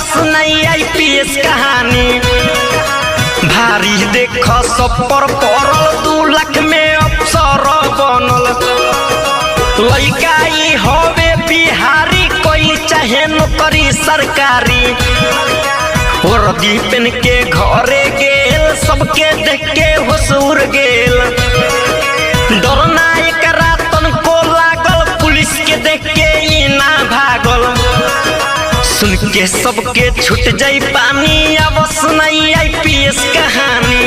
बस नहीं आईपीएस कहानी भारी देख सब पर पड़ल 2 लाख में अफसर बनल लइका ई होवे बिहारी कोई चाहे नौकरी सरकारी वर्दी पहन के घरे गेल सबके देख के होश उड़ गेल डरना एकरा तनको लागल पुलिस के देख के ई ना भागल सुन के सबके छूट जाई पानी अब सुनाई आईपीएस कहानी।